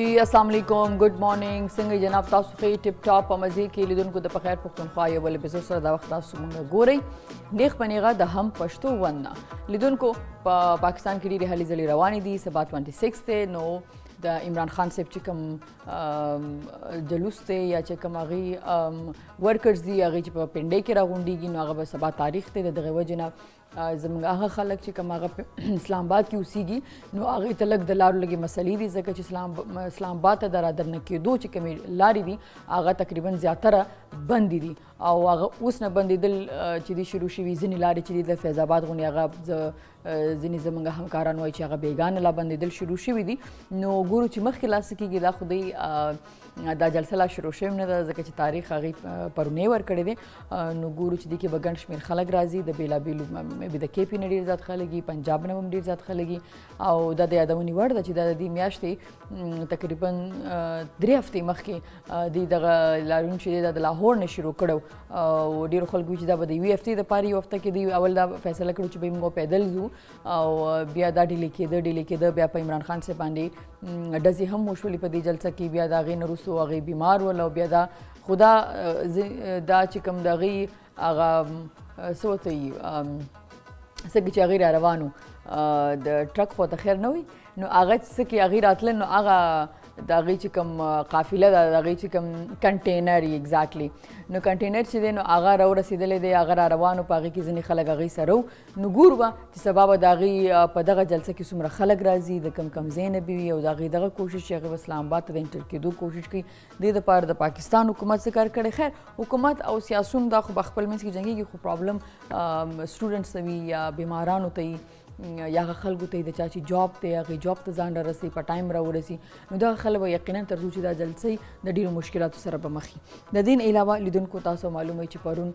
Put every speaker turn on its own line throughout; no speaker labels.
जी अस्सलाम वालेकुम, good morning. څنګه جناب تاسو خې ټپ ټاپ په مزه کې لیدونکو د په خیر پښتونخوا یو بل اپیزود سره دا وخت تاسو مونږ ګورئ. نیغ پنیغه د هم پښتو ونه لیدونکو په پاکستان کې ډېرې هلې ځلې روانې دي. سبا 26 دی نو د عمران خان صاحب چې کوم جلوس دی یا چې کوم هغې ورکرز دي هغې چې په پنډۍ کې راغونډېږي نو هغه به سبا تاریخ دی. د دغې وجې نه زموږ هغه خلک چې کوم هغه اسلام آباد کې اوسېږي نو هغې ته لږ د لارو لږې مسلې دي ځکه چې اسلام آباد ته د رادرنه کېدو چې کومې لارې دي هغه تقریبا زیاتره بندې دي او هغه اوس نه بندېدل چې دي شروع شوي. ځینې لارې چې دي د فیض آباد غونې هغه ځینې زموږ همکاران وایي چې هغه بېګانه لا بندېدل شروع شوي دي. نو ګورو چې مخکې لا څه کېږي. دا خو دی دا جلسه لا شروع شوې نه ده ځکه چې تاریخ هغې پرونی ورکړی دی. نو ګورو چې دې کې به ګڼ شمېر خلک راځي د بېلابېلو د کے پي نه ډېر زیات خلک دي، پنجاب نه هم ډېر زیات خلک دي او دا د یادونې وړ ده چې دا د دې میاشتې تقریبا 3 هفتې مخکې دوی دغه لاریون چې دی دا د لاهور نه شروع کړی او ډېرو خلکو وایي چې دا به د یوې هفتې دپاره یو هفته کې دوی اول دا فیصله کړو چې به موږ پیدل ځو او بیا دا ډیلې کېده بیا په عمران خان صاحب باندې ډزې هم وشولې په دې جلسه کې. بیا د هغې نه وروستو هغې بیمار ول او بیا دا خو دا چې کوم د هغې هغه څه ورته وایي څنګه چې هغې را روانو د ټرک خواته خیر نه وي نو هغه څه کې هغې راتلل نو هغه د هغې چې کوم قافله ده د هغې چې کوم کنټینر ایګزیکټلی نو کنټینر چې دی نو هغه راورسېدلی دی هغه را روانو په هغې کې ځینې خلک هغې سره و. نو ګورو به چې سبا به د هغې په دغه جلسه کې څومره خلک راځي د کم ځای نه به وي او د هغې دغه کوشش چې هغې به اسلام آباد ته د انټر کېدو کوشش کوي. دې دپاره د پاکستان حکومت څه کار کړی؟ خیر حکومت او سیاسون دا خو به خپل منځ کې جنګېږي خو پرابلم سټوډنټس ته وي یا بیمارانو ته وي یا هغه خلکو ته د چا چې جاب دی هغې جاب ته ځان رارسي په ټایم راورسي نو دغه خلک به یقینا تر څو چې دا جلسې د ډېرو مشکلاتو سره به مخ وي. د دې نه علاوه لیدونکو تاسو معلومه چې پرون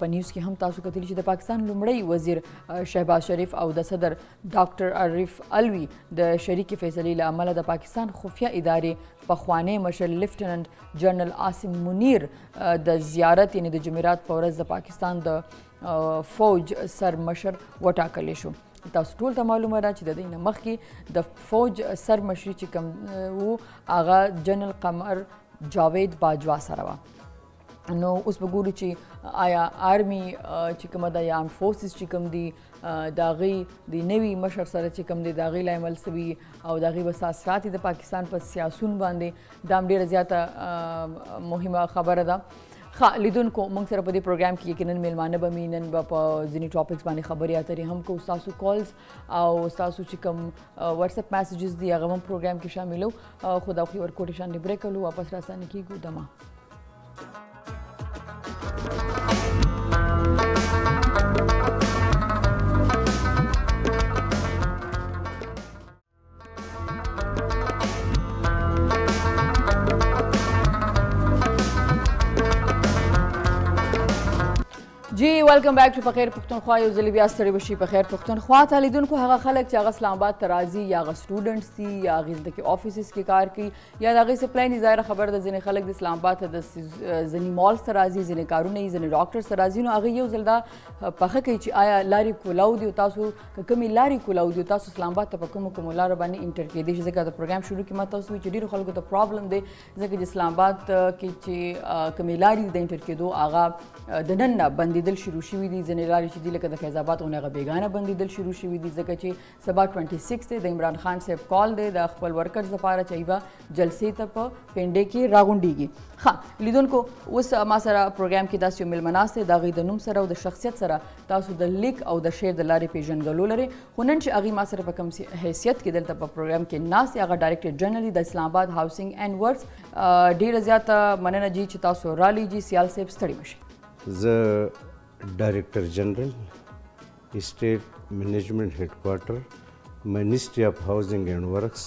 په نیوز کې هم تاسو کتلي چې د پاکستان لومړی وزیر شهباز شریف او د صدر ډاکټر عارف الوي د شریکې فیصلې له امله د پاکستان خفیه ادارې پخوانی مشر لیفټننټ جنرال عاصم منیر د زیارت یعنې د جمعرات په ورځ د پاکستان د فوج سرمشر وټاکلی شو. تاسو ټول ته معلومه ده چې د دې نه مخکې د فوج سرمشري چې کوم و هغه جنرال قمر جاوید باجوا سره وه. نو اوس به ګورو چې آیا آرمي چې کومه ده یا آرم فورسز چې کوم دي د هغې د نوي مشر سره چې کوم دی د هغې له عمل څه وي او د هغې به څه اثرات د پاکستان په سیاسون باندې دا هم ډېره زیاته مهمه خبره ده. ښه لیدونکو موږ سره په دې پروګرام کې یقینا میلمانه به وي. نن به په ځینې ټاپکس باندې خبرې اترې هم کوو. ستاسو کالز او ستاسو چې کوم واتساپ میسیجز دي هغه هم پروګرام کې شاملو. خو دا خو یو ورکوټې شان دی بریک کولو واپس راستانه کېږو دمه. جی ویلکم بیک ټو په خیر پښتونخوا. یو ځلې بیا ستړي به شي په خیر پښتونخوا ته لیدونکو. هغه خلک چې هغه اسلام آباد ته راځي یا هغه سټوډنټس دي یا هغې زده کې آفیسز کې کار کوي یا د هغې سپلاین ظاهره خبر ده ځینې خلک د اسلام آباد ته د ځینې مالز ته راځي ځینې کارونه یې ځینې ډاکټرز ته راځي نو هغې یو ځل دا پخه کوي چې آیا لارې کولاو دي او تاسو که کومې لارې کولاو دي تاسو اسلام آباد ته په کومو لارو باندې انټر کېدی شي. ځکه د پروګرام شروع کې ما تاسو وایي چې ډېرو خلکو ته پرابلم دی ځکه چې اسلام آباد کې چې کومې لارې د انټر کېدو هغه د نن نه بندېدل شروع شوي دي. ځینې لارې چې دي لکه د فیض آباد غونې هغه بېګانه بندېدل شروع شوي دي ځکه چې سبا 26 دی د عمران خان صاحب کال دی د خپل ورکرز لپاره چې به جلسې ته په پنډۍ کې راغونډېږي. ښه لیدونکو اوس ما سره پروګرام کې داسې یو میلمه ناست دی د هغې د نوم سره او د شخصیت سره تاسو د لیک او د شعر د لارې پېژندګلو لرئ. خو نن چې هغې ما سره په کوم حیثیت کې دلته په پروګرام کې ناست دی هغه ډایرکټر جنرال د اسلام آباد هاوسنګ اینډ ورکس. ډېره زیاته مننه جی چې تاسو رالی جی. سیال صاحب ستړي مه شئ.
زه ډایرکټر جنرال اسټیټ منیجمنٹ هیډ کوارټر منیسټري اف هاوسنګ اینډ ورکس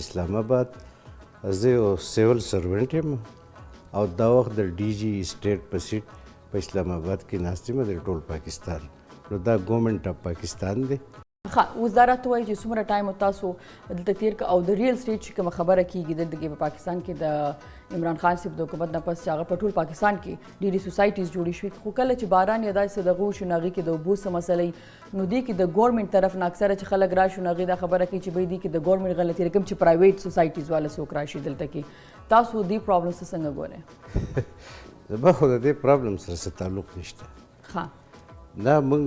اسلام آباد. زه یو سیول سرونټ یم او دا وخت د ډي جي اسټیټ په سیټ په اسلام آباد کې ناست یم د ټول پاکستان. نو دا ګورنمنټ اف پاکستان دی.
ښه اوس دا راته وایي چې څومره ټایم تاسو دلته تېر کړه او د ریل اسټیټ چې کومه خبره کېږي دلته کې په پاکستان کې د عمران خان صاحب د حکومت نه پس چې هغه په ټول پاکستان کې ډېرې سوسایټیز جوړې شوې خو کله چې باران یا داسې دغه وشو نو هغې کې د اوبو څه مسله نو دې کې د ګورنمنټ طرف نه اکثره چې خلک راشي نو هغې دا خبره کوي چې بھئی دې کې د ګورنمنټ غلطي ده کوم چې پرایویټ سوسایټیز والا څوک راشي دلته کې تاسو دې پرابلم څنګه ګورئ؟
زما خو د دې پرابلم سره څه تعلق نشته.
ښه
دا موږ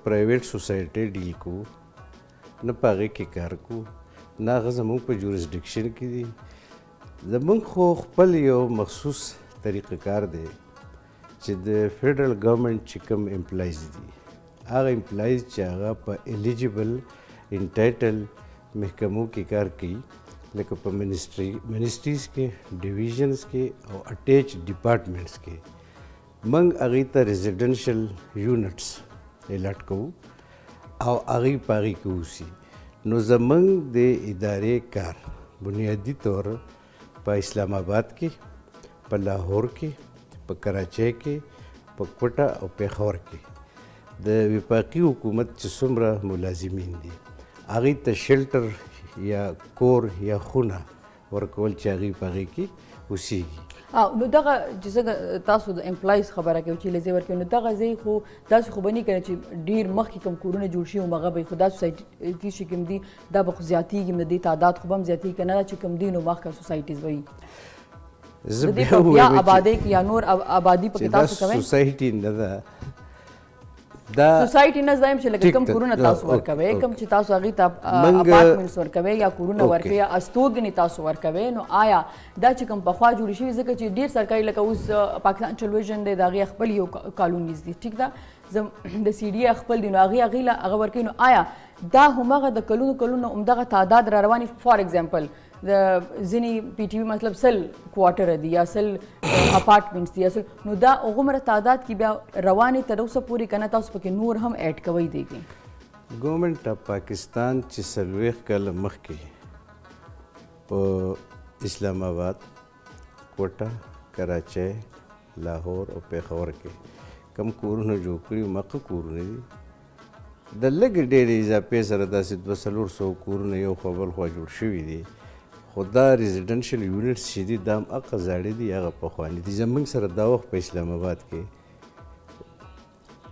پرایویټ سوسایټي ډیل کوو نه په هغې کې کار کوو نه هغه زموږ په جورسډکشن کې دي. زموږ خو خپل یو مخصوص طریقه کار دی چې د فیډرل ګورنمنټ چې کوم امپلایز دي هغه امپلایز چې هغه په ایلیجیبل انټایټل محکمو کې کار کوي لکه په منسټریز کې ډیویژنز کې او اټیچ ډپارټمنټس کې موږ هغې ته ریزیډنشل یونټس الاټ کوو او هغې په هغې کې اوسي. نو زموږ د ادارې کار بنیادي طور په اسلام آباد کې په لاهور کې په کراچۍ کې په کوټه او پېښور کې د وفاقي حکومت چې څومره ملازمین دي هغې ته شلټر یا کور یا خونه ورکول چې هغې په هغې کې اوسیږي.
نو دغه چې څنګه تاسو د امپلایز خبره کوي چې لږ ورکوي نو دغه ځای خو داسې خو به نه کوي چې ډېر مخکې کوم کورونه جوړ شي هغه به خو دا سوسایټي چې کوم دي دا به خو زیاتېږي د دې تعداد خو به هم زیاتېږي که نه دا چې کوم دي نو مخکې سوسایټیز وایي د دې په بیا آبادۍ کې یا نور آبادي پکې تاسو کوئ
سوسایټي نه ده
دا سوسایټي نه زایم چې لکه کم کورونه تاسو ورکوي کم چې تاسو هغې ته اپارټمنټس ورکوي یا کورونه ورکوي یا استوګنې تاسو ورکوي نو آیا دا چې کوم پخوا جوړې شوي ځکه چې ډېر سرکاري لکه اوس پاکستان ټلویزیون دی د هغې خپل یو کالونیز دي ټیک ده د سی ډي خپل دي نو هغې له هغه ورکوي نو آیا دا همغه د کلونو همدغه تعداد را رواني فار ایگزامپل د ځینې پی ټي وي مطلب 100 کوارټره دي یا 100 اپارټمنټس دي یا نو دا هغومره تعداد کې بیا روانې تر اوسه پورې که نه تاسو پکې نور هم ایډ کوئ دیږي؟
ګورنمنټ اف پاکستان چې 40 کاله مخکې په اسلام آباد کوټه کراچۍ لاهور او پېښور کې کوم کورونه جوړ کړي مخه کورونه دي د لږ ډېرې اضافې سره داسې 200 کورونه یو خوا بل خوا جوړ شوي دي خو دا ریزیډنشل یونټس چې دي دا هم هغه زاړه دي هغه پخواني دي. زموږ سره دا وخت په اسلام آباد کې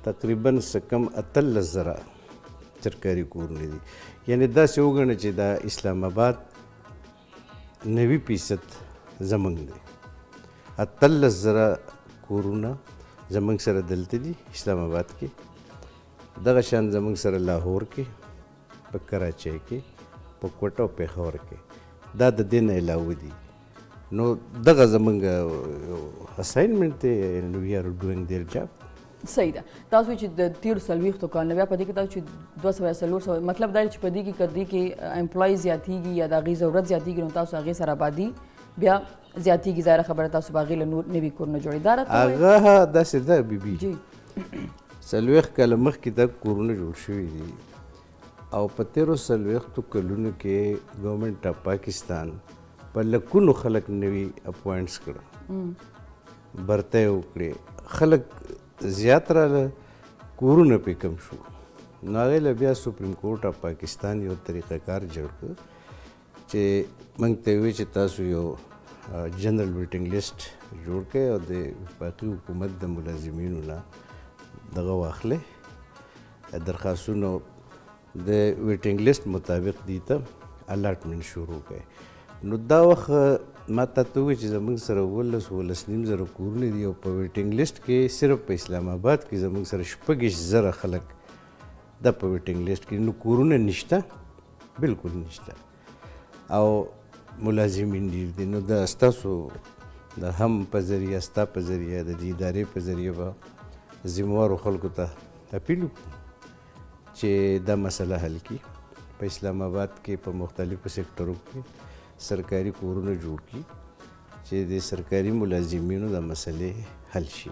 تقریبا څه کم 18,000 سرکاري کورونه دي یعنې داسې وګڼه چې دا اسلام آباد 90% زموږ دی. 18,000 کورونه زموږ سره دلته دي اسلام آباد کې دغه شان زموږ سره لاهور کې په کراچۍ کې په کوټه او پېښور کې دا د دې نه علاوه دي. نو دغه زموږ اساینمنټ دی and we are doing their job.
صحیح ده. تاسو چې د 40 کال نه بیا په دې کې تاسو چې 200 مطلب دا چې په دې کې کدی کې امپلایز زیاتېږي یا د هغې ضرورت زیاتېږي نو تاسو هغې سره آبادي بیا زیاتېږي ظاهره خبره تاسو به هغې له نور نوي کورونه جوړوي دا راته
هغه داسې ده بیبي
جی
40 کاله مخکې دا کورونه جوړ شوي دي او په 13 کلونو کې ګورنمنټ اف پاکستان په لکونو خلک نوي اپوینټس کړه برته یې وکړې خلک زیات راله کورونه پې کم شو نو هغې له بیا سپریم کورټ اف پاکستان یو طریقه کار جوړ کړ چې موږ ته یې وویل چې تاسو یو جنرل ویټینګ لیسټ جوړ کړئ او د وفاقي حکومت د ملازمینو نه دغه واخلئ درخواستونه د ویټینګ لیسټ مطابق دی ته الاټمنټ شروع کړئ. نو دا وخت ما ته وویل چې زموږ سره 19,000 کورونه دي او په ویټینګ لیسټ کې صرف په اسلام آباد کې زموږ سره 6,000 خلک د په ویټینګ لیسټ کې نو کورونه نشته بالکل نشته او ملازمین ډېر دي. نو دا ستاسو د هم په ذریعه ستا په ذریعه د دې ادارې په ذریعه به ذمهوارو خلکو ته اپیل وکړو چې دا مسله حل کړي په اسلام آباد کې په مختلفو سیکټرو کې سرکاري کورونه جوړ کړي چې د سرکاري ملازمینو د مسلې حل شي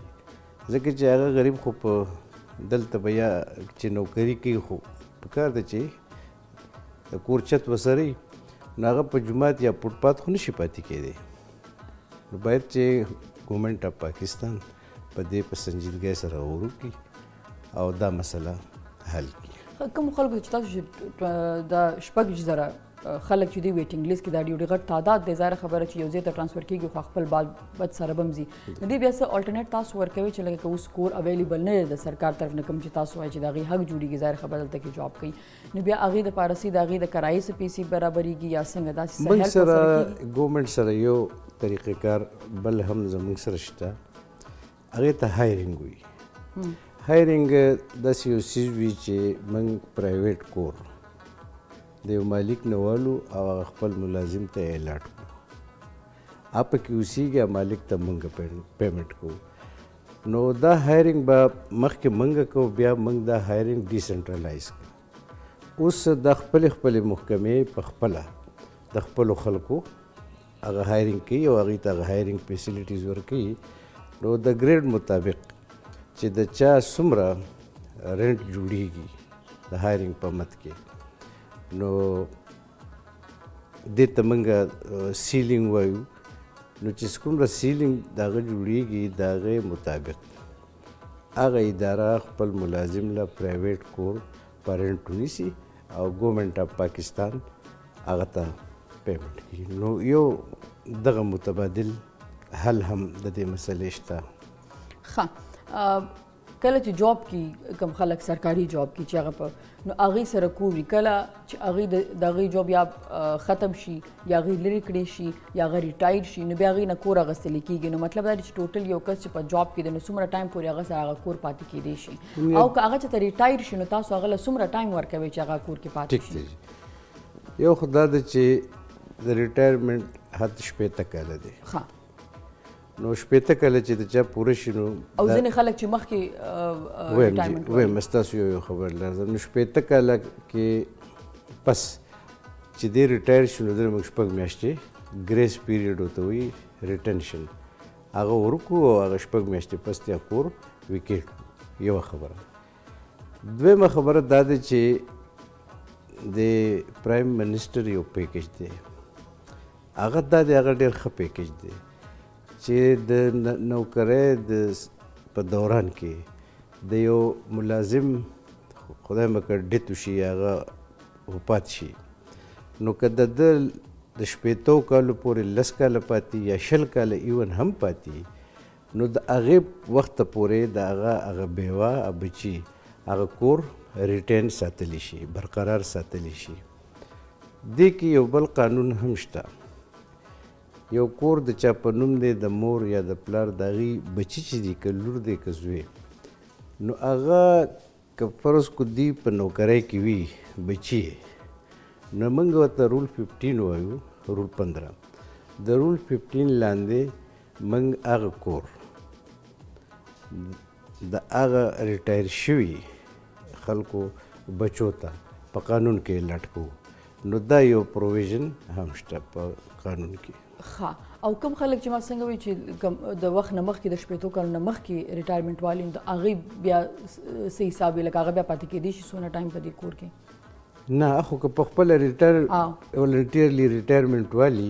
ځکه چې هغه غریب خو په دلته به یا چې نوکري کوي خو پکار ده چې د کور چت وسره نو هغه په جومات یا فوټ پات خو نشي پاتې کېدی. نو باید چې ګورنمنټ اف پاکستان په دې په سنجیدګۍ سره غور وکړي او دا مسله حل کړي.
کوم خلکو چې تاسو د 6,000 خلک چې دی ویټینګ لیست کې دا ډېر غټ تعداد دی ظاهره خبره چې یو ځای ته ټرانسفر کېږي خو خپل بد سره به هم ځي د دې بیا څه الټرنیټ تاسو ورکوئ چې لکه که اوس کور اویلیبل نه دی د سرکار طرف نه کوم چې تاسو وایي چې د هغې حق جوړېږي ظاهره خبره دلته کې جاب کوي نو بیا هغې دپاره سي د هغې د کرایې څه پیسې برابرېږي یا څنګه داسې څه
موږ
help
سره
ورسره کېږي؟
ګورنمنټ سره یو طریقې کار بل هم زموږ سره شته هغې ته هایرینګ وي هایرینګ داسې یو څیز وي چې موږ پرایویټ کور د یو مالک نه والو او هغه خپل ملازم ته یې الاټ کړو هغه پکې اوسېږي مالک ته موږ پیمنټ کوو نو دا هایرینګ به مخکې موږ کوو بیا موږ دا هایرینګ ډیسنټرلایز کړو اوس د خپلې محکمې په خپله د خپلو خلکو هغه هایرینګ کوي او هغوی ته هغه هایرینګ فیسیلیټیز ورکوي نو د ګریډ مطابق چې د چا څومره رینټ جوړیږي د هایرینګ په مد کې نو دې ته موږ سیلینګ وایو نو چې څومره سیلینګ د هغه جوړیږي د هغې مطابق هغه اداره خپل ملازم له پرایویټ کور په رینټ ونیسي او ګورنمنټ اف پاکستان هغه ته پیمنټ کوي نو یو دغه متبادل حل هم د دې مسلې شته
ښه کله چې جاب کې کوم خلک سرکاري جاب کې چې هغه په نو هغې سره کوي کله چې هغې د هغې جاب یا ختم شي یا هغې لرې کړی شي یا هغه ریټایر شي نو بیا هغې نه کور اخیستلی کېږي نو مطلب دا دی چې ټوټل یو کس چې په جاب کې دی نو څومره ټایم پورې هغه سره هغه کور پاتې کېدی شي او که هغه چېرته ریټایر شي نو تاسو هغه له څومره ټایم ورکوئ چې هغه کور کې پاتې شي
یو خو دا ده چې د ریټایرمنټ حد 15 کاله دی
ښه
نو 15 کاله چې د چا پوره شي نو
او ځینې خلک چې مخکې ریټایرمنټ
وایم ستاسو یو خبر لرم نو 15 کاله کې پس چې دی ریټایر شي نو د موږ شپږ میاشتې ګریس پیریډ ورته وایي ریټنشن هغه ورکو او هغه شپږ میاشتې پس یا کور ویکیټ یوه خبره دویمه خبره دا ده چې د پرایم منسټر یو پیکیج دی هغه دا دی هغه ډېر ښه پیکیج دی چې د نوکرۍ په دوران کې د یو ملازم خدای مکړ ډیت وشي هغه وفات شي نو که د ده د 15 کالو پورې 10 کاله پاتې یا 20 کاله ایون هم پاتې نو د هغې وخته پورې د هغه بیوه بچي هغه کور ریټین ساتلی شي برقرار ساتلی شي دې کې یو بل قانون هم شته یو کور د چا په نوم دی د مور یا د پلار د هغې بچي چې دي که لور دی که زوی نو هغه که فرض کو دی په نوکرۍ کې وي بچي نو موږ ورته رول 15 وایو رول 15 د رول 15 لاندې موږ هغه کور د هغه ریټایر شوي خلکو بچو ته په قانون کې لټکو نو دا یو پروویژن هم شته په قانون کې
ښه او کوم خلک چې ما څنګه وایي چې د وخت نه مخکې د 15 کالو نه مخکې ریټایرمنټ والي د هغې بیا څه حساب وي لکه هغه بیا پاتې کېدی شي څونه ټایم په دې کور کې
نه خو که په خپله ولنټیرلی ریټایرمنټ والي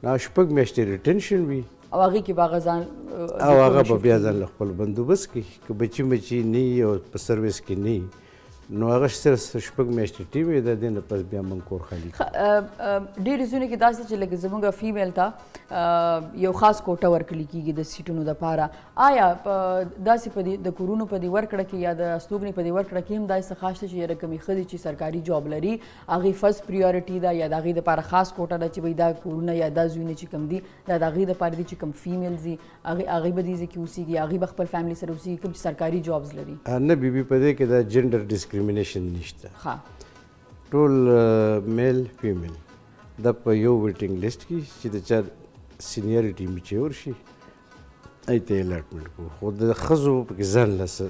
نو شپږ میاشتې ریټنشن وي
او هغې کې به هغه ځان
او هغه به بیا ځان له خپل بندوبست کوي که بچي مچي نه وي او په سروس کې نه وي نو هغه صرف شپږ میاشتې ټیم وي د دې نه پس بیا موږ کور خالي
ډېرې ځینو کې داسې چې لکه زموږ فیمیل ته یو خاص کوټه ورکړل کېږي د سیټونو دپاره آیا داسې په دې د کورونو په دې ورکړه کې یا د استوګنې په دې ورکړه کې هم داسې څه خاص شته چې یاره کومې ښځې چې سرکاري جاب لري هغې فرست پریورټي ده یا د هغې دپاره خاص کوټه ده چې وایي دا کورونه یا دا زویونه چې کوم دي دا د هغې دپاره دي چې کوم فیمیلز دي هغې به دې ځای کې اوسېږي هغې به خپل فیملي سره اوسېږي کوم چې سرکاري جابز لري
نه بیبي په دې کې دا جنډر ډسکریمینیشن نشته ټول میل فیمیل دا په یو ویټینګ لیسټ کې چې د چا سینیریټي میچور شي ای ته الاټمنټ کوو خو د ښځو پکې ځان لسه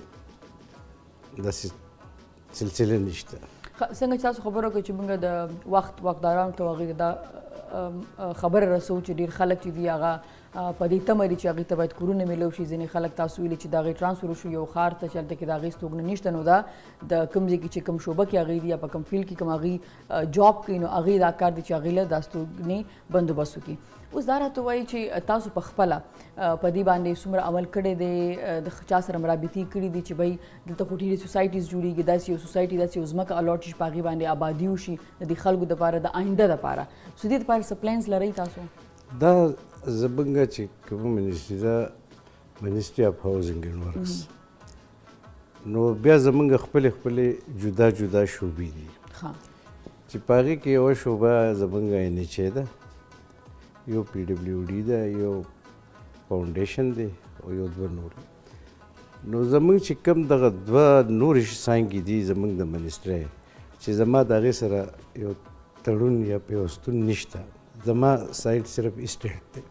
داسې سلسله نشته
څنګه چې تاسو خبره وکړئ چې موږ د واقدارانو ته هغې دا خبره رسوو چې ډېر خلک چې دي هغه په دې تمه دي چې هغوی ته باید کورونه میلو شي. ځینې خلک تاسو ویلي چې د هغې ټرانسفر وشو یو ښار ته چې هلته کې د هغې ستوګنه نشته، نو دا د کوم ځای کې چې کوم شعبه کې هغوی دي یا په کوم فیلډ کې کوم هغوی جاب کوي، نو هغوی دا کار دی چې هغوی له دا ستوګنې بندوبست وکړي. اوس دا راته وایي چې تاسو په خپله په دې باندې څومره عمل کړی دی، د چا سره مرابطې کړي دي چې بھئی دلته خو ډېرې سوسایټیز جوړېږي، داسې یو سوسایټي داسې یو ځمکه الاټ شي په هغې باندې آبادي وشي د دې خلکو دپاره د آینده دپاره، سو دې دپاره څه پلانز لرئ تاسو؟
دا زمونږ چې کومه منسټري ده منسټري اف هاوزنګ اینډ ورکس، نو بیا زمونږ خپلې جدا جدا شعبې دي چې په هغې کې یوه شعبه زمونږ NHA ده، یو PWD ده، یو فاونډیشن دی او یو دوه نور. نو زمونږ چې کوم دغه دوه نورې څانګې دي زمونږ د منسټرۍ چې زما د هغې سره یو تړون یا پیوستون نشته، زما سایډ صرف اسټیټ دی.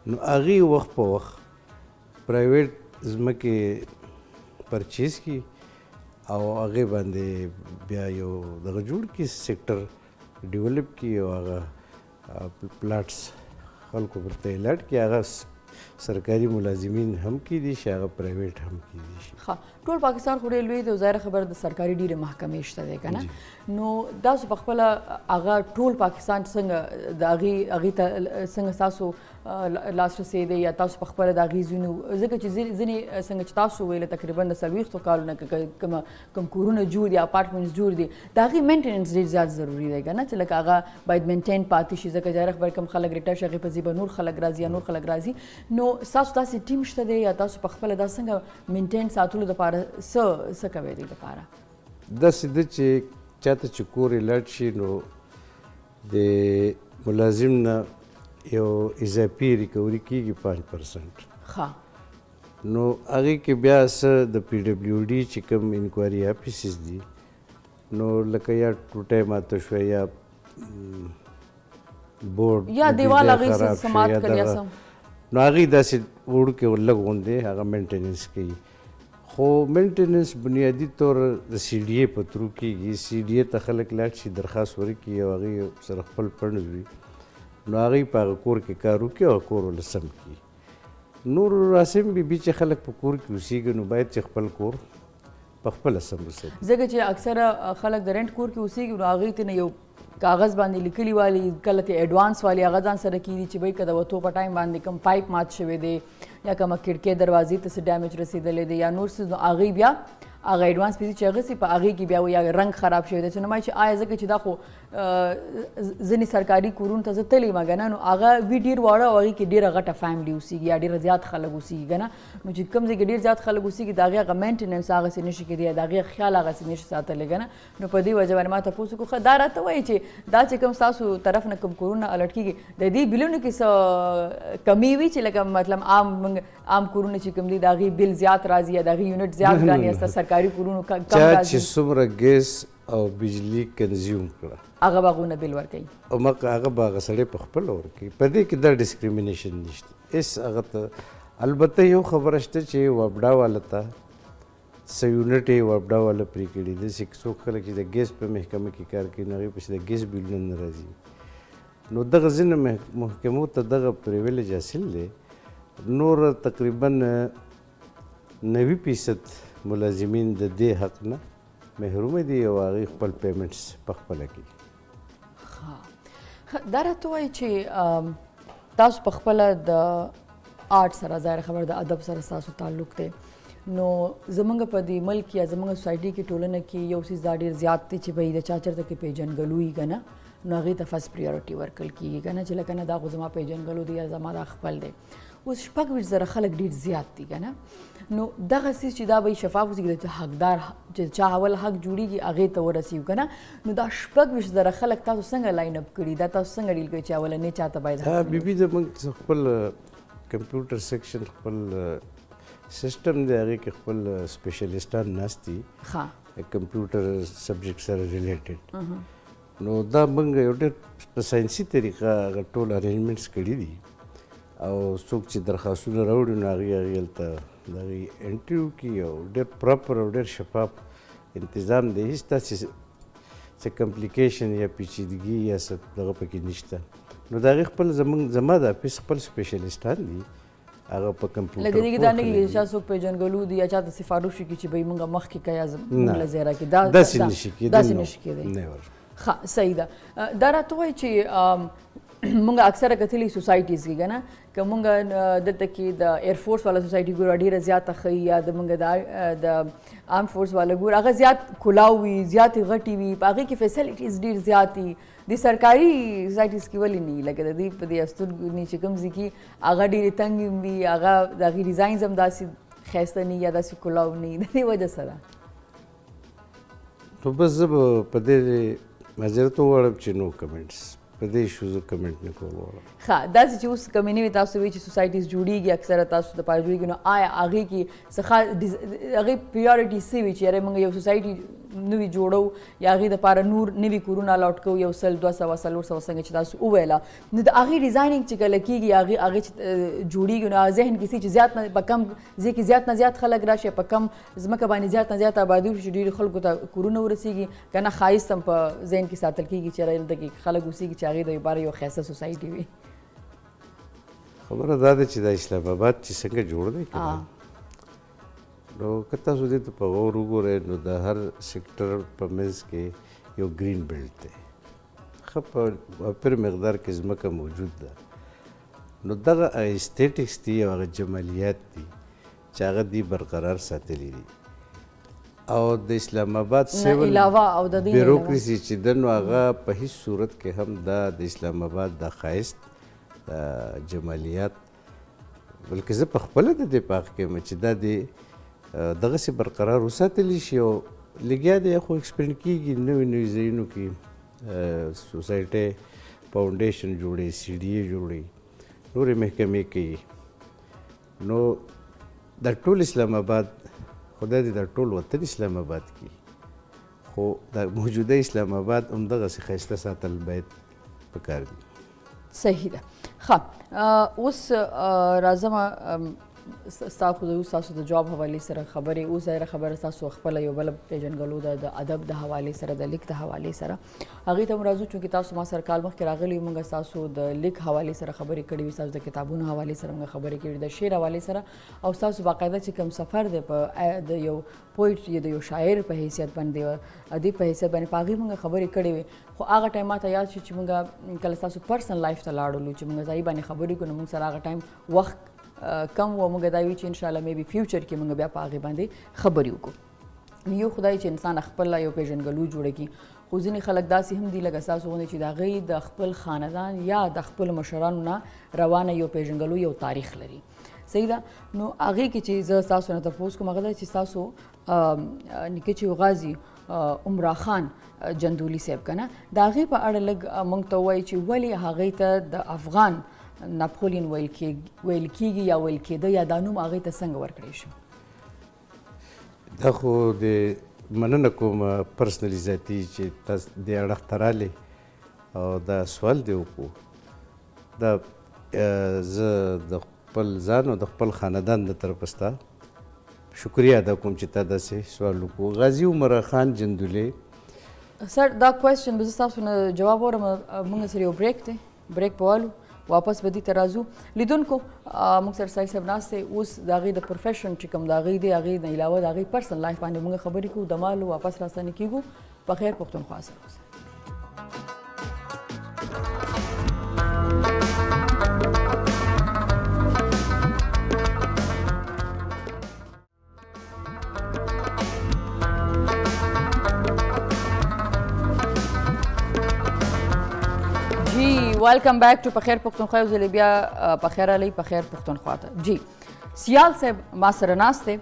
نو هغې وخت په وخت پرایویټ ځمکې پرچیز کړي او هغې باندې بیا یو دغه جوړ کړي سیکټر ډیولپ کړي او هغه پلاټس خلکو ورته الاټ کړي، هغه سرکاري ملازمین هم کیدي شي، هغه پرایویټ هم کیدي شي.
ښه، ټول پاکستان خو ډېر لوی دی او ظاهره خبره د سرکاري ډېرې محکمې شته دی که نه، نو تاسو په خپله هغه ټول پاکستان څنګه د هغې ته څنګه ستاسو لاسرسی دی یا تاسو په خپله د هغې ځینو، ځکه چې ځینې څنګه چې تاسو ویله تقریبا د 40 کالو نه کوم کورونه جوړ دي، اپارټمنټس جوړ دي، د هغې مینټیننس ډېر زیات ضروري دی که نه، چې لکه هغه باید مینټین پاتې شي، ځکه ظاهره خبره کوم خلک ریټر شي هغې په ځای به نور خلک راځي یا نور خلک راځي. نو ستاسو داسې ټیم شته دی یا تاسو په خپله دا څنګه مینټین ساتلو دپاره څه کوئ دې دپاره؟
داسې ده چې چاته چې کور الاټ شي نو د ملازم نه یو اضافي ریکوري کېږي 5%.
ښه،
نو هغې کې بیا څه د PWD چې کوم انکوایري افیسز دي، نو لکه یا ټوټی ماته شوه یا بورډ
یا دیوال هغې سمات کړ یا څه،
نو هغې داسې وړوکې لږ غوندې هغه مینټیننس کوي. خو مینټیننس بنیادي طور د CDA په ترو کېږي. CDA ته خلک لاړ شي درخواست ورکړي او هغې سره خپل فنډز وي، نو هغې په هغه کور کې کار وکړي او کور ورله سم کړي. نور راسم بي چې خلک په کور کې اوسېږي نو باید چې خپل کور په خپله سم وساتي،
ځکه چې اکثره خلک د رینټ کور کې اوسېږي نو هغې ته نه یو کاغذ باندې لیکلي والی کله ته ایډوانس والی هغه ځان سره کېږي چې بھئی که د وتو په ټایم باندې کوم پایپ مات شوی دی یا کومه کړکۍ دروازې ته څه ډیمیج رسېدلی دی یا نور څه، نو هغې بیا هغه ایډوانس پیسې چې اخیستي په هغې کې بیا یا رنګ خراب شوی دی، چې نو ما چې آیا ځکه چې دا خو ځینې سرکاري کورونو ته زه تللی یم که نه، نو هغه وي ډېر واړه او هغې کې ډېره غټه فیملي اوسېږي یا ډېره زیات خلک اوسېږي که نه، نو چې کوم ځای کې ډېر زیات خلک اوسېږي د هغې هغه مینټیننس هغسې نشي کېدی یا د هغې خیال هغسې نشي ساتلی که نه، نو په دې وجه باندې ما تپوس وکړو. ښه، دا راته وایي چې دا چې کوم ستاسو طرف نه کوم کورونه الټ کېږي د دې بلونو کې څه کمی وي چې لکه مطلب عام کورونه چې کوم دي د هغې بل زیات راځي یا د هغې یونټ زیات ګران یا ستا سرکاري کورونو کم
چا
راځي
چې څومره ګیس او بجلی کنزیوم کړه
هغه به هغونه بل ورکوي
او هغه به هغه سړی په خپله ورکوي. په دې کې دا ډسکریمینیشن نشته هېڅ هغه ته. البته یو خبره شته چې وابډا والا ته څه یونټ یې وابډا والا پرې کړي دي، څوک خلک چې د ګیس په محکمه کې کار کوي نو هغې پسې د ګیس بلونه نه راځي، نو دغه ځینې محکمو ته دغه پریویلیج حاصل دی. نور تقریبا 90% ملازمین د دې حق نه محروم دي او هغې خپل پیمنټس په خپله کوي.
دا راته وایي چې تاسو په خپله د آرټ سره ظاهره خبر د ادب سره ستاسو تعلق دی، نو زمونږ په دې ملک یا زمونږ سوسایټي کې ټولنه کې یو څیز دا ډېر زیات دی چې بھئی د چا چېرته کې پیژنګلو وي که نه، نو هغې ته فرسټ پریارټي ورکړل کېږي که نه، چې لکه نه دا خو زما پیژنګلو دی یا زما دا خپل دی. اوس 26,000 خلک ډېر زیات دي که نه، نو دغه څیز چې دا به شفاف اوسېږي چې حقدار چې چا اول حق جوړېږي هغې ته ورسېږو که نه، نو دا 26,000 خلک تاسو څنګه لاین اپ کړي، دا تاسو څنګه ډیل کوئ چې اولنۍ چاته باید
بیبي زموږ خپل کمپیوټر سیکشن خپل سیسټم دی، هغې کې خپل سپیشلیسټان ناست دي کمپیوټر سبجیکټ سره ریلیټډ. نو دا موږ یو ډېر په ساینسي طریقه هغه ټول ارینجمنټس کړي دي او څوک چې درخواستونه راوړي نو هغې هلته د هغې انټرویو کوي او ډېر پراپر او ډېر شفاف انتظام دی، هېڅ داسې څه کمپلیکیشن یا پیچیدګي یا څه دغه پکې نشته. نو د هغې خپل زما د اپیس خپل سپیشلیسټان دي هغه په کمپیوټر
لکه دې کې دا نه کېږي چې چا څوک پیژنګلو دي یا چاته سفارش وکړي چې بهی موږ مخکې که یا موږ له ځای راکړي
داسې نشي کېدی
داسې نشي کېدی ښه صحیح ده دا راته وایي چې مونږ اکثره کتلي سوسایټیز کې که نه که مونږ دلته کې د ایرفورس والا سوسایټي ګورو ډېره زیاته ښه یا د مونږ د آرم فورس والا ګورو هغه زیات کلاو وي زیاتې غټې وي په هغې کې فیسلیټیز ډېر زیات دي د سرکاري سوسایټیز کې ولې نه وي لکه د دې په دې سترګو نه چې کوم ځای کې هغه ډېرې تنګ وي هغه د هغې ډیزاینز هم داسې ښایسته نه یا داسې کلاو نه وي د دې وجه څه ده
نو بس زه به په دې معذرت وغواړم چې نو کمنټس په دې ایشو زه کمنټ نه کوم غواړم
ښه داسې چې اوس کمې نوي تاسو وایي چې سوسایټیز جوړېږي اکثره تاسو دپاره جوړېږي نو آیا هغې کې څه هغې پریارټي څه وي چې یاره موږ یو سوسایټي نوي جوړو یا هغې دپاره نور نوي کورونه الاټ کوو 100 200 400 څنګه چې تاسو وویله نو د هغې ډیزاینینګ چې کله کېږي هغې چې جوړېږي نو ذهن کې چې زیات نه په کم ځای کې زیات نه زیات خلک راشي په کم ځمکه باندې زیات نه زیات آبادي وشي چې ډېرو خلکو ته کورونه ورسېږي که نه ښایست هم په ذهن کې ساتل کېږي چې دلته کې خلک اوسېږي چې هغې د لپاره یو ښایسته سوسایټي وي
خبره دا ده چې د اسلام آباد چې څنګه جوړ دی که نو که تاسو دې ته په غور وګورئ نو د هر سیکټر په منځ کې یو ګرین بیلټ دی ښه په وافر مقدار کې ځمکه موجود ده نو دغه ایسټیټکس دي او هغه جمالیات دي چې هغه دې برقرار ساتلي دي او د اسلام آباد سیول بیروکراسي چې ده نو هغه په هیڅ صورت کې هم دا د اسلام آباد د ښایست جمالیات بلکې زه په خپله د دې پاک کې یم چې دا د دغسې برقرار وساتلی شي او لګیا دی خو ایکسپینډ کېږي نوي نوي ځایونو کې سوسایټۍ فاونډیشن جوړوي سی ډي اے جوړوي نورې محکمې کوي نو دا ټول اسلام آباد خدای دې دا ټول وطن اسلام آباد کړي خو دا موجوده اسلام آباد همدغسې ښایسته ساتل باید پکار دي
صحیح ده ښه اوس راځم ستا خو اوس تاسو د جاب حوالې سره خبرې اوس ظاهره خبره ستاسو خپله یو بله پېژنګلو ده د ادب د حوالې سره د لیک د حوالې سره هغې ته هم راځو چونکې تاسو ما سره کال مخکې راغلي یو موږ ستاسو د لیک حوالې سره خبرې کړې وي ستاسو د کتابونو حوالې سره موږ خبرې کړې د شعر حوالې سره او ستاسو باقاعده چې کوم سفر دی په د یو پویټ یا د یو شاعر په حیثیت باندې ادیب په حیثیت باندې په هغې موږ خبرې کړې وې خو هغه ټایم ماته یاد شي چې موږ کله ستاسو پرسنل لایف ته لاړلو چې موږ ځای باندې خبرې کړو نو موږ سره هغه ټایم وخت کم و موږ دا وی چې انشاءالله میبي فیوچر کې موږ بیا په هغې باندې خبرې وکړو یو خدای چې انسان خپل یو پیژنګلو جوړه کړي خو ځینې خلک داسې هم دي لکه ستاسو غوندې چې د هغې د خپل خاندان یا د خپلو مشرانو نه روانه یو پیژنګلو یو تاریخ لري صحیح ده نو هغې کې چې زه ستاسو نه تپوس کوم هغه دا چې ستاسو نیکه چې یو غازي عمرا خان جندولي صاحب که نه د هغې په اړه لږ موږ ته ووایي چې ولې هغې ته د افغان ناپولین ویل کېږي یا ویل کېده یا دا نوم هغې ته څنګه ورکړی شو
دا خو د مننه کوم پرسنلي ذاتي چې تاسو دې اړخ ته رالې او دا سوال دې وکړو دا زه د خپل ځان او د خپل خاندان د طرفه ستا شکریه ادا کوم چې تا داسې سوال وکړو غازي عمرا خان جندولي
سر دا کوېسچن به زه ستاسو نه جواب واورم موږ سره یو بریک دی بریک به والو واپس به دې ته راځو لیدونکو موږ سره سایل صاحب ناست دی اوس د هغې د پروفیشن چې کوم د هغې دی هغې نه علاوه د هغې پرسنل لایف باندې موږ خبرې کوو د مالو واپس راستنې کېږو په خیر پښتونخوا سره اوسئ ویلکم بیک ټو په خیر پښتونخوا یو ځلې بیا په خیر علی په خیر پښتونخوا ته جی سیال صاحب ما سره ناست دی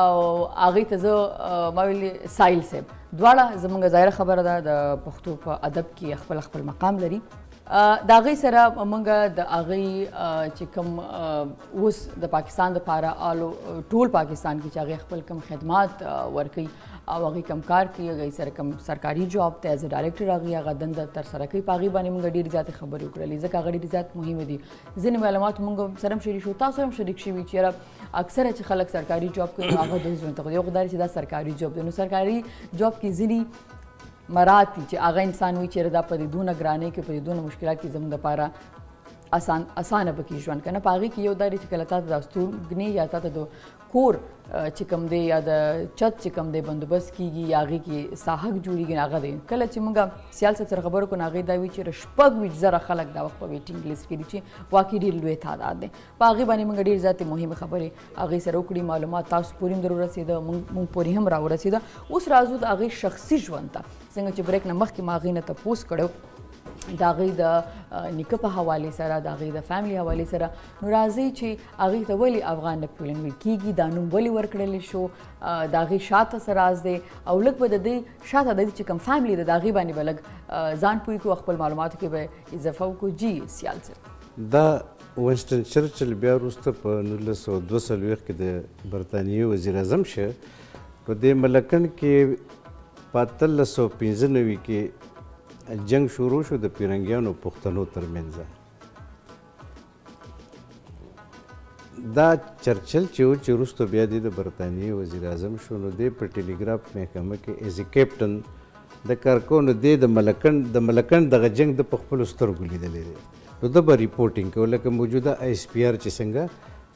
او هغې ته زه ما ویلې سایل صاحب دواړه زموږ ظاهره خبره ده د پښتو په ادب کې خپل مقام لري د هغې سره موږ د هغې چې کوم اوس د پاکستان دپاره ټول پاکستان کې چې هغې خپل کوم خدمات ورکوي او هغې کوم کار کوي هغې سره کوم سرکاري جاب دی ایز ا ډایرکټر هغې هغه دنده ترسره کوي په هغې باندې موږ ډېرې زیاتې خبرې وکړلې ځکه هغه ډېرې زیات مهمه دي ځینې معلومات موږ سره هم شریک شو تاسو هم شریک شوي چې یاره اکثره چې خلک سرکاري جاب کوي نو هغه دوی ژوند ته یو خو دا چې دا سرکاري جاب دی نو سرکاري جاب کې ځینې مراد دي چې هغه انسان وي چېرې دا په دې دونه ګرانۍ کې په دې دونه مشکلات کې زموږ دپاره اسانه پکې ژوند کنه په هغې کې یو دا دی چې کله تا ته د استوګنې یا تا ته د کور چې کوم دی یا د چت چې کوم دی بندوبست کېږي یا هغې کې ساحق جوړېږي نو هغه دی کله چې موږ سیال صاحب سره خبرو کړو نو هغې دا وي چې 26,000 خلک دا وخت په ویټینګ لیست کې دي چې واقعي ډېر لوی تعداد دی په هغې باندې موږ ډېر زیاتې مهمې خبرې هغې سره وکړي معلومات تاسو پورې هم در ورسېده موږ پورې هم راورسېده اوس راځو د هغې شخصي ژوند ته څنګه چې بریک نه مخکې ما هغې نه تپوس کړی د هغې د نیکه په حوالې سره د هغې د فیملی حوالې سره نو راځئ چې هغې ته ولې افغان نپولیون ویل کېږي دا نوم ولې ورکړلی شو د هغې شاته څه راز دی او لږ به د دې شاته د دې چې کوم فیملی ده د هغې باندې به لږ ځان پوه کړو خپل معلوماتو کې به اضافه وکړو جی سیال صاحب
دا وینسټن چرچل بیا وروسته په 1942 کې د برطانیې وزیر اعظم شه په دې ملکن کې په 1895 کې جنگ شروع شو د پیرنګیانو پښتنو ترمنځ دا چرچل چې و چې وروسته بیا د برطانیې وزیر اعظم شو نو دی په ټیلیګراف محکمه کې ایز ا کیپټن د کار کوو نو دی د ملکن دغه جنگ د په خپلو سترګو لیدلی دی نو ده به ریپورټینګ کوو لکه موجوده آی اس پی آر چې څنګه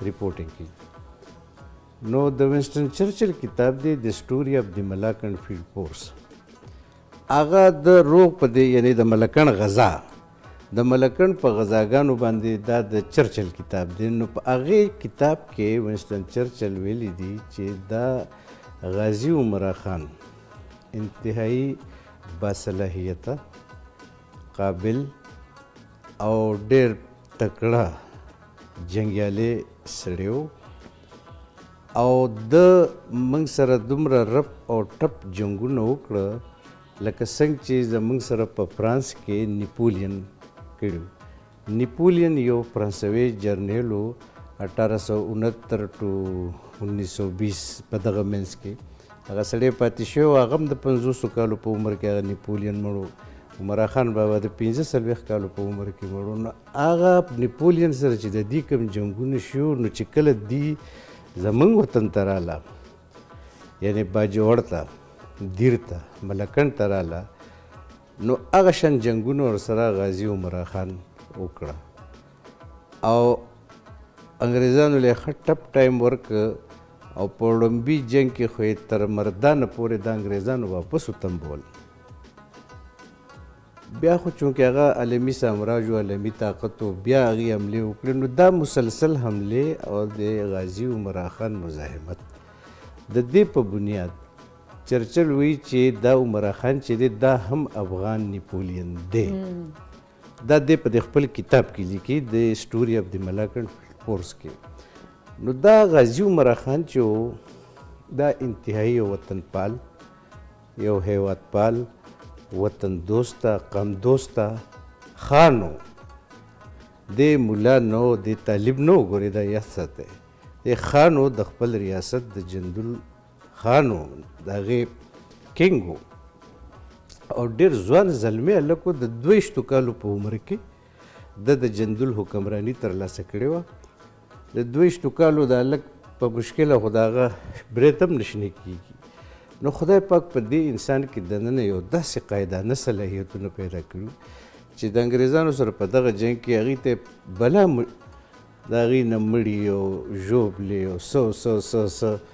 ریپورټینګ کوي نو د وینسټن چرچل کتاب دی د سټوري اف د ملاکن فیلډ فورس هغه د روغ په دی یعنی د ملکن غزا د ملکن په غزاګانو باندې دا د چرچل کتاب دی نو په هغې کتاب کې وینسټن چرچل ویلی دی چې دا غازي عمرا خان انتهایی باصلاحیته قابل او ډېر تکړه جنګیالی سړی و او د موږ سره دومره رپ او ټپ جنګونه وکړه لکه څنګه چې زموږ سره په فرانس کې نیپولین کړي نیپولین یو فرانسوي جرنیل و 1869 ټو 1920 په دغه منځ کې هغه سړی پاتې شوی و هغه هم د 50 کالو په عمر کې هغه نیپولین مړ عمرا خان بابا د 45 کالو په عمر کې مړ نو هغه نیپولین سره چې د دې کوم جنګونه شو نو چې کله دی زموږ وطن ته راله یعنی باجوړ ته دیر ته ملکن ته راله نو هغه شان جنګونه ورسره غازي عمرا خان وکړه او انګریزانو له ښه ټپ ټایم ورکړه او په لومبي جنګ کې خو یې تر مردانه پورې د انګریزانو واپس وتمبول بیا خو چونکې هغه عالمي سامراج و عالمي طاقت و بیا هغې حملې وکړې نو دا مسلسل حملې او د غازي عمرا خان مزاحمت د دې په بنیاد چرچل وی چې دا عمرا خان چې دی دا هم افغان نیپولین دی دا دی په د خپل کتاب کې لیکي د سټوري اف د ملاکن فورس کې نو دا غازي عمرا خان چې دا انتهایی وطن پال یو هیواد پال وطن دوسته قم دوسته خانو د مولا نو د طالب نو ګورې دا یاد ساتئ د خانو د خپل ریاست د جندل خانو د هغې کینګ و او ډېر ځوان زلمی هلک و د 22 کالو په عمر کې د جندل حکمراني ترلاسه کړې وه د 22 کالو د هلک په مشکله خو د هغه برید هم نشنی کېږي نو خدای پاک په دې انسان کې دننه یو داسې قاعدانه صلاحیتونه پیدا کړي چې د انګریزانو سره په دغه جنګ کې هغې ته بلا د هغې نه مړي او ژوبلې او څه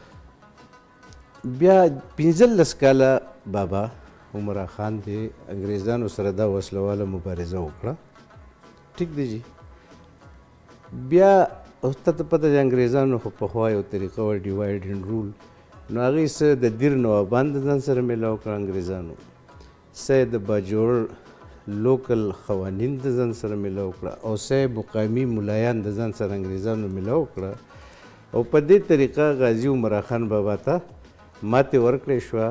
بیا 15 کاله بابا عمرا خان دی انګریزانو سره دا وسلواله مبارزه وکړه ټیک دی جی بیا اوس ته پته د انګریزانو خو پخوا یو طریقه وه ډیوایډ اینډ رول نو هغې څه د دیر نوابان د ځان سره میلاو کړه انګریزانو څه یې د باجوړ لوکل قوانین د ځان سره میلاو کړه او څه یې مقامي ملایان د ځان سره انګریزانو میلاو کړه او په دې طریقه غازي عمرا خان بابا ته ماتې ورکړې شوه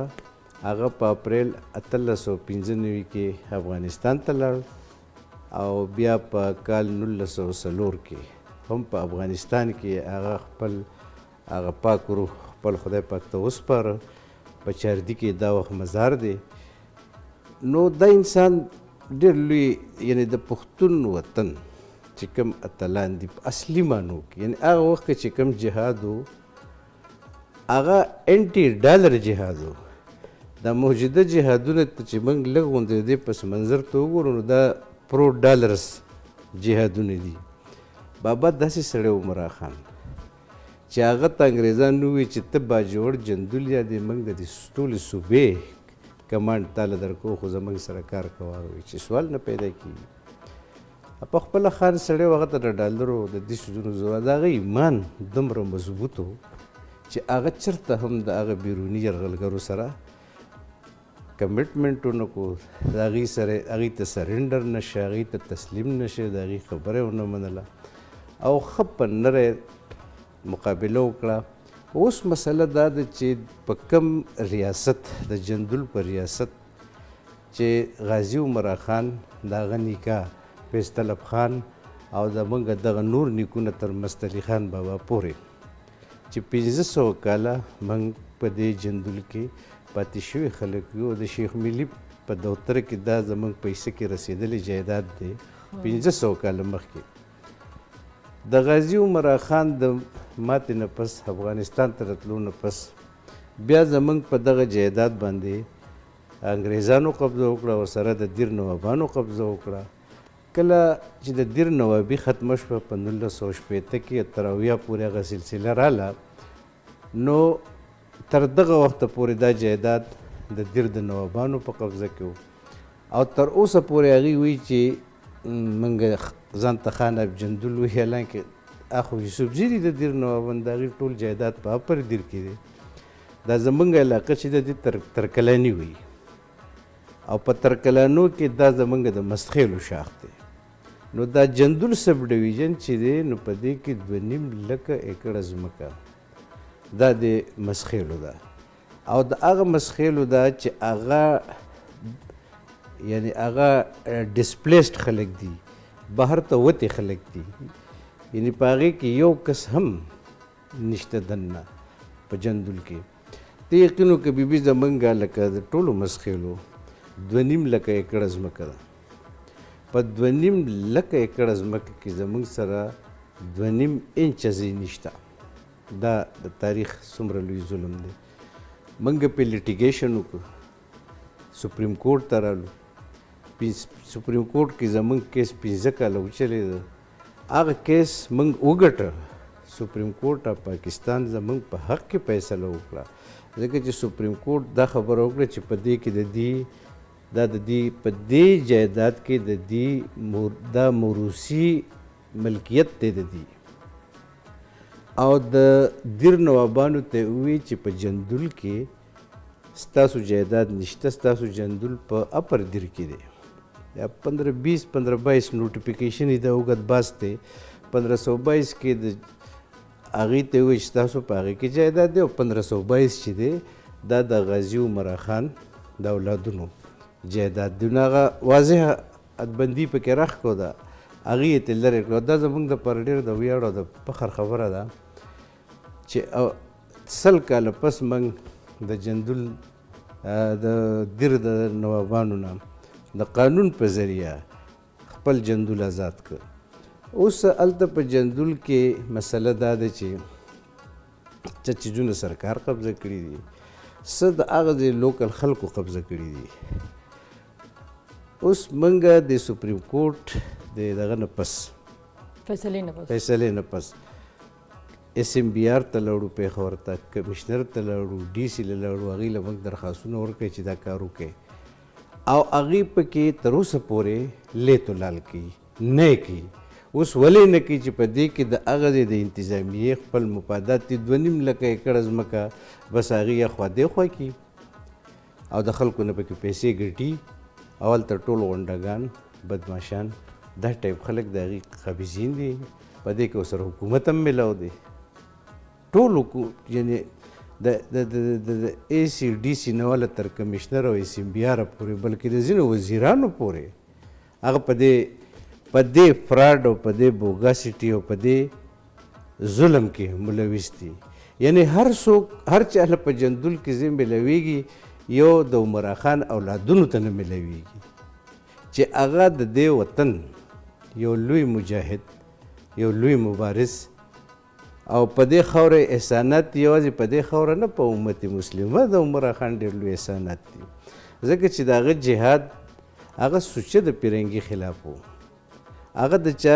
هغه په اپریل 1895 کې افغانستان ته لاړ او بیا په کال 1904 کې هم په افغانستان کې هغه خپل هغه پاک روح خپل خدای پاک ته وسپاره په چاردي کې دا وخت مزار دی نو دا انسان ډېر لوی یعنی د پښتون وطن چې کوم اتلان دي په اصلي معنو کې یعنی هغه وخت چې کوم جهاد و هغه انټي ډالر جهاد و دا موجوده جهادونه ته چې موږ لږ غوندې د دې پس منظر ته وګورو نو دا پرو ډالرس جهادونه دي. بابا داسې سړی و عمرا خان چې هغه ته انګریزان ووایي چې ته باجوړ جندول یا دې موږ د دې ټولې صوبې کمانډ تاله درکو خو زموږ سره کار کوه چې سوال نه پیدا کېږي. په خپله خان سړی و هغه ته د ډالرو د دې څیزونو ضرورت د هغه ایمان دومره مضبوط و چې هغه چېرته هم د هغه بیروني یرغلګرو سره کمیټمنټ ونه کړو، د هغې سره هغې ته سرنډر نه شي، هغې ته تسلیم نه شي، د هغې خبره ونه منله او ښه په نره مقابله وکړه. اوس مسله دا ده چې په کم ریاست د جندول په ریاست چې غازي عمرا خان د هغه نیکه فیض طلب خان او زموږ دغه نور نیکونه تر مستعلي خان بابا پورې چې 1500 کاله موږ په دې جندول کې پاتې شوي خلک یو. د شیخ ملي په دوتره کې دا زموږ پیسه کې رسېدلی جایداد دی 1500 کاله مخکې. د غازي عمرا خان د ماتې نه پس افغانستان ته راتلو نه پس بیا زموږ په دغه جایداد باندې انګریزانو قبضه وکړه، ورسره د دیر نوابانو قبضه وکړه. کله چې د دیر نوابي ختمه شوه په 1960 کې تر 80 پورې هغه سلسله راله، نو تر دغه وخته پورې دا جایداد د دیر د نوابانو په قبضه کې و او تر اوسه پورې هغوی وایي چې موږ ځان ته خان اب جندول وایي، حالانکې اخو یوسفزي دي د دیر نوابان، د هغې ټول جایداد په اپر دیر کې دی. دا زموږ علاقه چې د دې ترکلاني وایي او په ترکلانو کې دا زموږ د مسخیلو شاخ دی. نو دا جندول سب ډویژن چې دی نو په دې کې 2.5 لکه ایکړه ځمکه دا د مسخیلو ده او د هغه مسخیلو ده چې هغه یعنی هغه ډسپلیسډ خلک دي، بهر ته وتې خلک دي، یعنی په هغې کې یو کس هم نشته دننه په جندول کې. ته یقین وکړه بیبي زموږ لکه د ټولو مسخیلو 2.5 لکه ایکړه ځمکه ده. په 2.5 لکه ایکړه ځمکه کې زموږ سره 2.5 انچه ځای نشته. دا د تاریخ څومره لوی ظلم دی. موږ پې لیټیګیشن وکړو، سپریم کورټ ته رالو، سپریم کورټ کې زموږ کیس 15 کاله وچلېده. هغه کیس موږ وګټه، سپریم کورټ اف پاکستان زموږ په حق کې فیصله وکړه، ځکه چې سپریم کورټ دا خبره وکړه چې په دې کې د دې په دې جایداد کې د دې دا موروثي ملکیت دی د دې او د دیر نوابانو ته ووایي چې په جندول کې ستاسو جایداد نشته، ستاسو جندول په اپر دیر کې دی. یا 15-20-15-22 نوټیفیکیشن یې د اوږد باس دی. 1522 کې د هغې ته ووایي چې ستاسو په هغې کې جایداد دی او 1522 چې دی دا د غازي عمرا خان د اولادونو جایداد دی. نو هغه واضحه حدبندي پکې راښکو ده، هغې یې ترې لرې کړو. دا زموږ دپاره ډېر د ویاړ او د فخر خبره ده چې 100 کاله پس موږ د جندول د دیر د نوابانو نه د قانون په ذریعه خپل جندول آزاد کړ. اوس هلته په جندول کې مسله دا ده چې چیزونه سرکار قبضه کړي دي، څه د هغه د لوکل خلکو قبضه کړي دي. اوس موږ د سپریم کورټ د دغه نه پس فیصلې نه پس SMBR ته لاړو، پېښور ته کمشنر ته لاړو، DC له لاړو، هغې له موږ درخواستونه ورکړئ چې دا کار وکړئ او هغې پکې تر اوسه پورې لیت و لال کوي، نه یې کوي. اوس ولې نه کوي چې په دې کې د هغه د انتظامیې خپل مفادات دي. 2.5 لکه ایکړه ځمکه بس هغې یا خوا دېخوا کړي او د خلکو نه پکې پیسې ګټي او هلته ټول غونډګان بدماشان دا ټایپ خلک د هغې قابضین دي. په دې کې ورسره حکومت هم میلاو دی، ټول یعنې د ACDC نه والا تر کمشنر او SMBR پورې بلکې د ځینو وزیرانو پورې هغه په دې فراډ او په دې بوګاسټي او په دې ظلم کې ملوث دي. یعنې هر څوک هر چا په جندول کې ځای میلاویږي یو د عمرا خان اولادونو ته نه میلاویږي چې هغه د دې وطن یو لوی مجاهد، یو لوی مبارز او په دې خاوره احسانات یوازې په دې خاوره نه په امت مسلمه د عمرا خان ډېر لوی احسانات دي ځکه چې د هغه جهاد هغه سوچه د پیرنګي خلاف و هغه د چا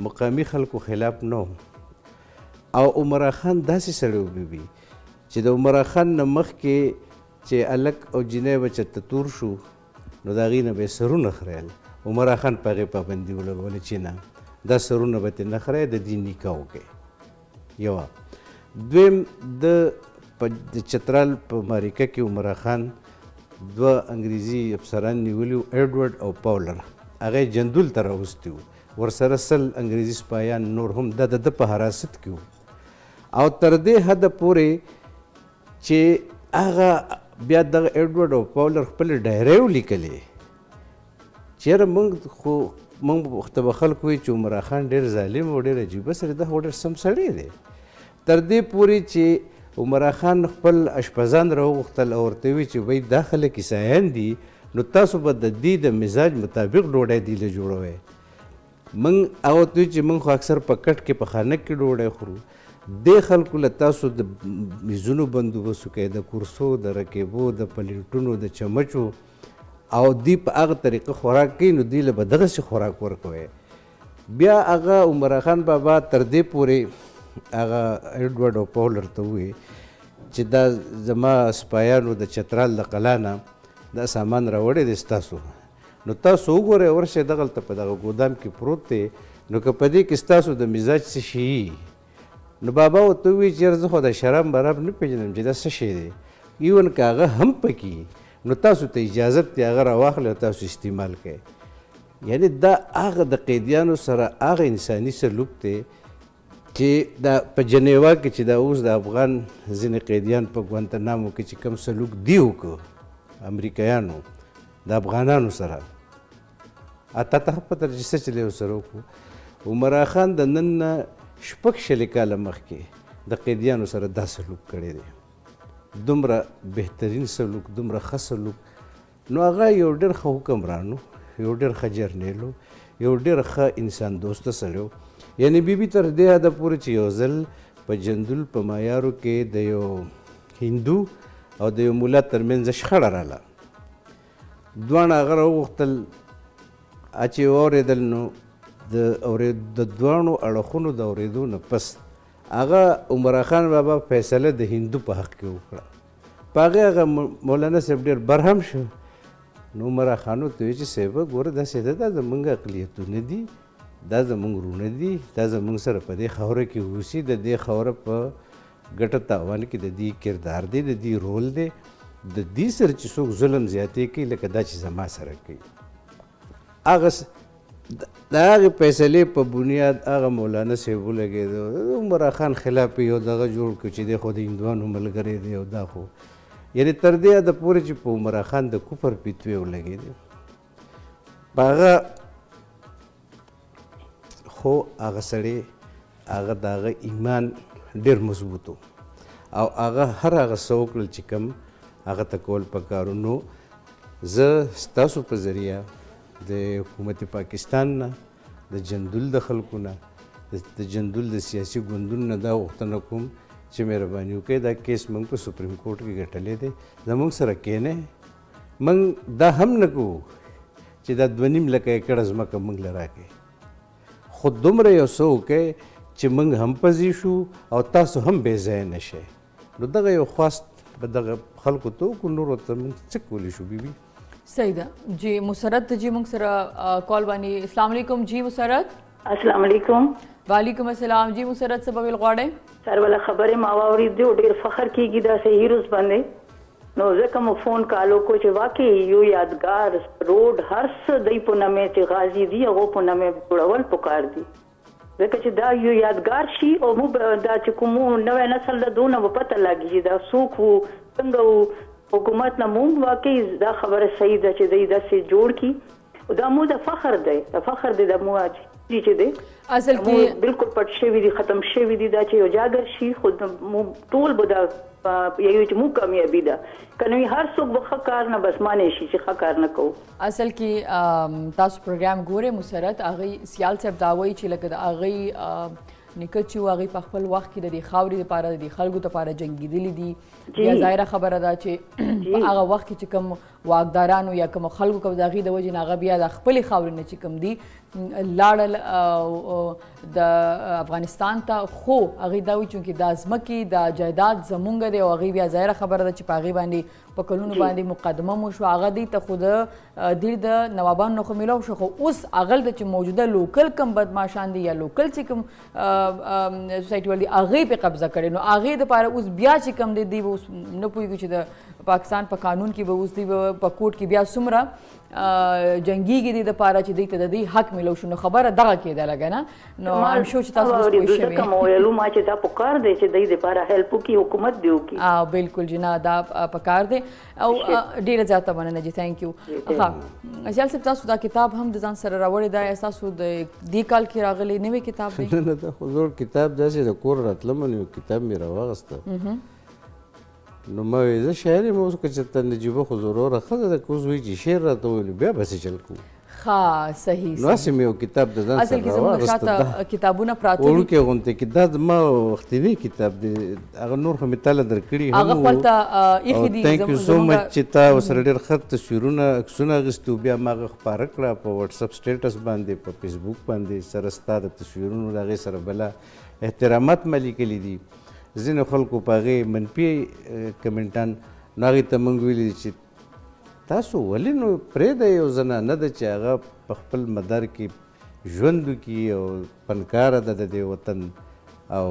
مقامي خلکو خلاف نه او عمرا خان داسې سړی وبوي چې د عمرا خان نه مخکې چې الک او جنۍ به چېرته تور شو نو د هغې نه به یې سرونه خریل عمرا خان په هغې پابندي ولګوله چې نه دا سرونه به ترې نه خری د دې نکاح وکړئ یوه دویم د چترال په ماریکه کې عمرا خان دوه انګریزي افسران نیولي وو ایډورډ او پاولر هغه یې جندول ته راوستي وو ورسره 100 انګریزي سپایان نور هم دا د ده په حراست کې وو او تر دې حده پورې چې هغه بیا دغه ایډورډ او پاولر خپلې ډایرۍ ولیکلې چېرې موږ ته به خلک وایي چې عمرا خان ډېر ظالم او ډېر عجیبه سړی ده خو ډېر سم سړی دی تر دې پورې چې عمرا خان خپل اشپزان راوغوښتل او ورته ویل چې وایي دا خلک عیسایان دي نو تاسو به د دې د مزاج مطابق ډوډۍ دی له جوړوئ موږ هغه ورته ویل چې موږ خو اکثر په کټ کې په خانه کې ډوډۍ خورو دې خلکو له تاسو د میزونو بندوبست وکړئ د کرسو د رکیبو د پلیټونو د چمچو او دوی په هغه طریقه خوراک کوي نو دوی له به دغسې خوراک ورکوئ بیا هغه عمرا خان بابا تر دې پورې هغه ایډورډ او پاولر ته ووایي چې دا زما سپایانو د چترال د قلا نه دا سامان راوړی دی ستاسو نو تاسو وګورئ ورشئ دغلته په دغه ګودام کې پروت دی نو که په دې کې ستاسو د مزاج څه شي نو بابا ورته ووایي چې یاره زه خو د شراب مراب نه پېژنم چې دا څه شی دی ایون که هغه هم پکې نو تاسو ته اجازت دی هغه راواخلئ او تاسو استعمال کړئ یعنې دا هغه د قیدیانو سره هغه انساني سلوک دی چې دا په جنیوا کې چې دا اوس د افغان ځینې قیدیان په ګوانتنامو کې چې کوم سلوک دی وکړو امریکایانو د افغانانو سره اته ته پته چې څه چلی ورسره وکړو عمرا خان د نن نه 6 کاله مخکې د قیدیانو سره دا سلوک کړی دی دومره بهترین سلوک دومره ښه سلوک نو هغه یو ډېر ښه حکمران و یو ډېر ښه جرنیل و یو ډېر ښه انسان دوسته سړی و یعنی بیبي تر دې حده پورې چې یو ځل په جندول په مایارو کې د یو هندو او د یو مولا ترمنځ شخړه راله دواړه هغه راوغوښتل چې واورېدل نو د دواړو اړخونو د اورېدو نه پس هغه عمرا خان بابا فیصله د هندو په حق کې وکړه په هغې هغه مولانا صاحب ډېر برهم شو نو عمرا خان ورته ویل چې صاحبه ګوره داسې ده دا زموږ اقلیتونه دي دا زموږ ورونه دي دا زموږ سره په دې خاوره کې اوسي د دې خاوره په ګټه تاوان کې د دې کردار دی د دې رول دی د دې سره چې څوک ظلم زیاتې کوي لکه دا چې زما سره کوي هغه د هغې فیصلې په بنیاد هغه مولانا صاحب ولګېد عمرا خان خلاف یو دغه جوړ کړو چې دی خو د هندوانو ملګری دی او دا خو یعنې تر دې حده پورې چې په عمرا خان د کفر فتوې ولګېدې په هغه خو هغه سړی هغه د هغه ایمان ډېر مضبوط و او هغه هر هغه څه وکړل چې کوم هغه ته کول پکار نو زه ستاسو په ذریعه د حکومت پاکستان نه د جندول د خلکو نه د جندول د سیاسي ګوندونو نه دا غوښتنه کوم چې مهرباني وکړئ دا کیس موږ په سپریم کورټ کې ګټلی دی زموږ سره کښېنئ موږ دا هم نه کوو چې دا 2.5 لکه ایکړه ځمکه موږ له راکړئ خو دومره یو څه وکړئ چې موږ هم پذیر شو او تاسو هم بې ځایه نه شئ نو دغه یو خواست به دغه خلکو ته وکړو نورو ته موږ څه کولی شو بیبي
صحیح ده جی مسرت جی موږ سره کال باندې السلام علیکم جی مسرت
السلام علیکم
وعلیکم السلام جی مسرت څه به غواړئ
سر ولا خبرې ما واورېدې او ډېر فخر کېږي داسې هیروز باندې نو ځکه مو فون کالو کو چې واقعي یو یادګار روډ هر څه دی په نامه چې غازي دي هغه په نامه جوړول پکار دي ځکه چې دا یو یادګار شي او موږ دا چې کوم نوې نسل له دونه په پته لګي چې دا څوک وو څنګه وو حکومت نه موږ واقعي دا خبره صحیح ده چې دی داسې جوړ کړي او دا مو د فخر دی د مو چې دی
اصل کې
بالکل پټ شوی دي ختم شوی دي دا چې یو جاګر شي خود مو ټول به دا یو چې مو کامیابی ده کنه هر څوک به ښه کار نه بس مانې شي چې ښه کار نه کوو
اصل کې تاسو پروګرام ګورئ مسرت هغې سیال صاحب دا وایي چې لکه د هغې نیکه چې و هغوی په خپل وخت کې د دې خاورې دپاره د دې خلکو دپاره جنګېدلي دي. بیا ظاهره خبره ده چې په هغه وخت کې چې کوم واکدارانو یا کوم خلکو که د هغې د وجې نه هغه بیا د خپلې خاورې نه چې کوم دي لاړل د افغانستان ته، خو هغوی دا وایي چونکې دا ځمکې دا جایداد زمونږ دی او هغوی بیا ظاهره خبره ده چې په هغې باندې په کلونو باندې مقدمه مو شوه، هغه دوی ته خو د نوابانو نه خو میلاو شو، خو اوس هغه ته چې موجوده لوکل کم بدماشان دي یا لوکل چې کوم سوسایټي ول دي هغې پرې قبضه کړې، نو هغې دپاره اوس بیا چې کوم دی دوی به اوس نه پوهېږو چې د پاکستان په قانون کې به اوس دوی به په کوټ کې بیا څومره جنګېږي دې دپاره چې دوی ته د دوی حق میلو شو. نو خبره دغه کېدله که نه، نو ام شور چې تاسو اوس پوه شوې.
ځکه مو ویلو ما چې دا پکار دی چې دوی دپاره هیلپ وکړي، حکومت دې وکړي.
بالکل جی، نه دا پکار دی او ډېره زیاته مننه جی، تھینک یو. ښه سیال صاحب، تاسو دا کتاب هم د ځان سره راوړی، دا ستاسو د دې کال کې راغلی نوی کتاب دی؟
نه دا خو زوړ کتاب داسې د کور راتلم نو کتاب مې راواغسته، نو ما وایي زه شاعر یم، اوس که چېرته نجیبه خو ضروره ښځه ده، که اوس وایي چې شعر راته ویلو بیا بسې چل کوو.
ښه صحیح.
نو هسې مې یو کتاب د ځان
اصل کې
سره
زموږ
راواغسته،
شاته کتابونه پراته دي
وړوکی غوندې کې دا زما وختنی کتاب دی، هغه نور خو مې تاله درکړي
هغه خپلته ایښي دي.
تhank you so much چې تا ورسره ډېر ښه تصویرونه عکسونه اخیستي، بیا ما هغه خپاره کړه په وټساپ سټیټس باندې، په فیسبوک باندې، سره ستا د تصویرونو د هغې سره بله احترامات ما لیکلي دي. ځینې خلکو په هغې منفي کمنټان، نو هغې ته موږ ویلي دي چې تاسو ولې نو پرېږده یو زنانه ده چې هغه په خپل مدار کې ژوند وکړي او فنکاره ده د دې وطن، او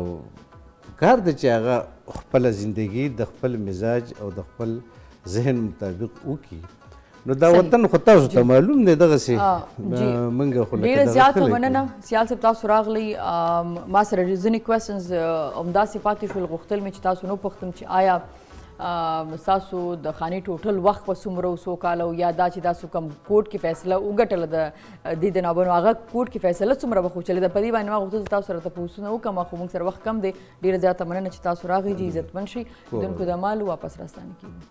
کار ده چې هغه خپله زندګي د خپل مزاج او د خپل ذهن مطابق وکړي. نو دا وطن خو تاسو ته معلوم دی دغسې موږ خو
ډېره زیاته مننه سیال صاحب، تاسو راغلی. ما سره ځینې کوېسچنز همداسې پاتې شول، غوښتل مې چې تاسو نه وپوښتم چې آیا ستاسو د خانې ټوټل وخت په څومره و، څو کاله و، یا دا چې تاسو کوم کوټ کې فیصله وګټله د دې د نوابانو، هغه کوټ کې فیصله څومره وخت وچلېده؟ په دې باندې ما غوښتل چې تاسو سره تپوسونه وکړم، خو موږ سره وخت کم دی. ډېره زیاته مننه چې تاسو راغئ جي، عزتمن شئ. لیدونکو د مال واپس راستانه کېږي.